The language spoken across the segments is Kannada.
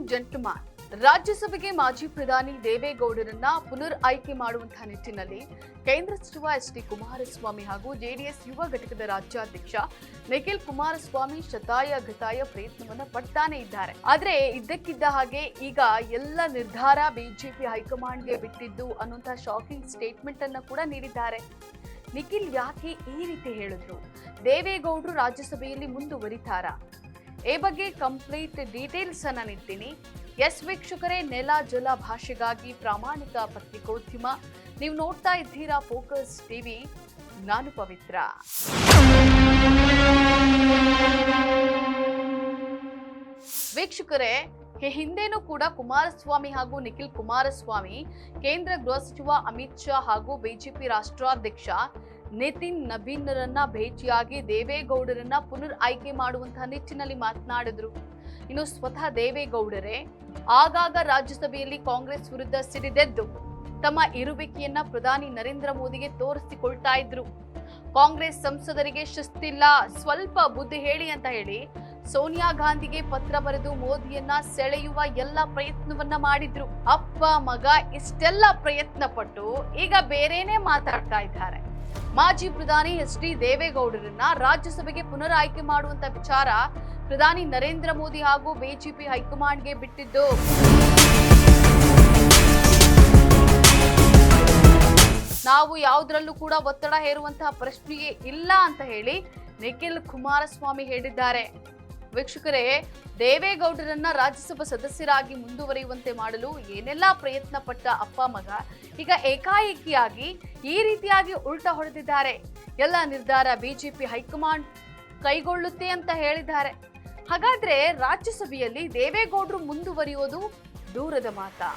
ಅಂಡ್ ಜೆಂಟ್ಲ್ಮನ್, ರಾಜ್ಯಸಭೆಗೆ ಮಾಜಿ ಪ್ರಧಾನಿ ದೇವೇಗೌಡರನ್ನ ಪುನರ್ ಆಯ್ಕೆ ಮಾಡುವಂತಹ ನಿಟ್ಟಿನಲ್ಲಿ ಕೇಂದ್ರ ಸಚಿವ ಎಚ್.ಡಿ. ಕುಮಾರಸ್ವಾಮಿ ಹಾಗೂ ಜೆಡಿಎಸ್ ಯುವ ಘಟಕದ ರಾಜ್ಯಾಧ್ಯಕ್ಷ ನಿಖಿಲ್ ಕುಮಾರಸ್ವಾಮಿ ಶತಾಯಗತಾಯ ಪ್ರಯತ್ನವನ್ನ ಪಡ್ತಾನೆ ಇದ್ದಾರೆ. ಆದ್ರೆ ಇದ್ದಕ್ಕಿದ್ದ ಹಾಗೆ ಈಗ ಎಲ್ಲ ನಿರ್ಧಾರ ಬಿಜೆಪಿ ಹೈಕಮಾಂಡ್ಗೆ ಬಿಟ್ಟಿದ್ದು ಅನ್ನುವಂತಹ ಶಾಕಿಂಗ್ ಸ್ಟೇಟ್ಮೆಂಟ್ ಅನ್ನ ಕೂಡ ನೀಡಿದ್ದಾರೆ. ನಿಖಿಲ್ ಯಾಕೆ ಈ ರೀತಿ ಹೇಳಿದ್ರು? ದೇವೇಗೌಡರು ರಾಜ್ಯಸಭೆಯಲ್ಲಿ ಮುಂದುವರಿತಾರಾ? ಈ ಬಗ್ಗೆ ಕಂಪ್ಲೀಟ್ ಡೀಟೇಲ್ಸ್ ಅನ್ನ ನೀಡ್ತೀನಿ. ಎಸ್ ವೀಕ್ಷಕರೇ, ನೆಲ ಜಲ ಭಾಷೆಗಾಗಿ ಪ್ರಾಮಾಣಿಕ ಪತ್ರಿಕೋದ್ಯಮ. ನೀವು ನೋಡ್ತಾ ಇದ್ದೀರಾ ಫೋಕಸ್ ಟಿವಿ. ನಾನು ಪವಿತ್ರ. ವೀಕ್ಷಕರೇ, ಹಿಂದೆನೂ ಕೂಡ ಕುಮಾರಸ್ವಾಮಿ ಹಾಗೂ ನಿಖಿಲ್ ಕುಮಾರಸ್ವಾಮಿ ಕೇಂದ್ರ ಗೃಹ ಸಚಿವ ಅಮಿತ್ ಶಾ ಹಾಗೂ ಬಿಜೆಪಿ ರಾಷ್ಟ್ರಾಧ್ಯಕ್ಷ ನಿತಿನ್ ನಬೀನ್ರನ್ನ ಭೇಟಿಯಾಗಿ ದೇವೇಗೌಡರನ್ನ ಪುನರ್ ಆಯ್ಕೆ ಮಾಡುವಂತಹ ನಿಟ್ಟಿನಲ್ಲಿ ಮಾತನಾಡಿದ್ರು. ಇನ್ನು ಸ್ವತಃ ದೇವೇಗೌಡರೇ ಆಗಾಗ ರಾಜ್ಯಸಭೆಯಲ್ಲಿ ಕಾಂಗ್ರೆಸ್ ವಿರುದ್ಧ ಸಿಡಿದೆದ್ದು ತಮ್ಮ ಇರುವಿಕೆಯನ್ನ ಪ್ರಧಾನಿ ನರೇಂದ್ರ ಮೋದಿಗೆ ತೋರಿಸಿಕೊಳ್ತಾ ಇದ್ರು. ಕಾಂಗ್ರೆಸ್ ಸಂಸದರಿಗೆ ಶಿಸ್ತಿಲ್ಲ, ಸ್ವಲ್ಪ ಬುದ್ಧಿ ಹೇಳಿ ಅಂತ ಹೇಳಿ ಸೋನಿಯಾ ಗಾಂಧಿಗೆ ಪತ್ರ ಬರೆದು ಮೋದಿಯನ್ನ ಸೆಳೆಯುವ ಎಲ್ಲ ಪ್ರಯತ್ನವನ್ನ ಮಾಡಿದ್ರು. ಅಪ್ಪ ಮಗ ಇಷ್ಟೆಲ್ಲ ಪ್ರಯತ್ನ ಪಟ್ಟು ಈಗ ಬೇರೇನೇ ಮಾತಾಡ್ತಾ ಇದ್ದಾರೆ. ಮಾಜಿ ಪ್ರಧಾನಿ ಎಚ್.ಡಿ. ದೇವೇಗೌಡರನ್ನ ರಾಜ್ಯಸಭೆಗೆ ಪುನರ್ ಆಯ್ಕೆ ಮಾಡುವಂತ ವಿಚಾರ ಪ್ರಧಾನಿ ನರೇಂದ್ರ ಮೋದಿ ಹಾಗೂ ಬಿಜೆಪಿ ಹೈಕಮಾಂಡ್ಗೆ ಬಿಟ್ಟಿದ್ದು. ನಾವು ಯಾವುದರಲ್ಲೂ ಕೂಡ ಒತ್ತಡ ಹೇರುವಂತಹ ಪ್ರಶ್ನೆಯೇ ಇಲ್ಲ ಅಂತ ಹೇಳಿ ನಿಖಿಲ್ ಕುಮಾರಸ್ವಾಮಿ ಹೇಳಿದ್ದಾರೆ. ವೀಕ್ಷಕರೇ, ದೇವೇಗೌಡರನ್ನ ರಾಜ್ಯಸಭಾ ಸದಸ್ಯರಾಗಿ ಮುಂದುವರಿಯುವಂತೆ ಮಾಡಲು ಏನೆಲ್ಲಾ ಪ್ರಯತ್ನ ಪಟ್ಟ ಅಪ್ಪ ಮಗ ಈಗ ಏಕಾಏಕಿಯಾಗಿ ಈ ರೀತಿಯಾಗಿ ಉಲ್ಟಾ ಹೊಡೆದಿದ್ದಾರೆ. ಎಲ್ಲ ನಿರ್ಧಾರ ಬಿಜೆಪಿ ಹೈಕಮಾಂಡ್ ಕೈಗೊಳ್ಳುತ್ತೆ ಅಂತ ಹೇಳಿದ್ದಾರೆ. ಹಾಗಾದ್ರೆ ರಾಜ್ಯಸಭೆಯಲ್ಲಿ ದೇವೇಗೌಡರು ಮುಂದುವರಿಯೋದು ದೂರದ ಮಾತಾ?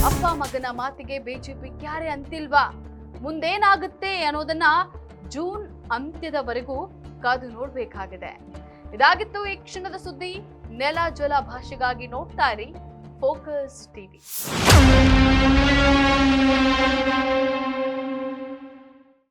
ಅಪ್ಪ ಮಗನ ಮಾತಿಗೆ ಬಿಜೆಪಿ ಕ್ಯಾರೆ ಅಂತಿಲ್ವಾ? ಮುಂದೇನಾಗುತ್ತೆ ಅನ್ನೋದನ್ನ ಜೂನ್ ಅಂತ್ಯದವರೆಗೂ ಕಾದು ನೋಡ್ಬೇಕಾಗಿದೆ. ಇದಾಗಿತ್ತು ಈ ಕ್ಷಣದ ಸುದ್ದಿ. ನೆಲ ಜಲ ಭಾಷೆಗಾಗಿ ನೋಡ್ತಾ ಇರಿ ಫೋಕಸ್ ಟಿವಿ.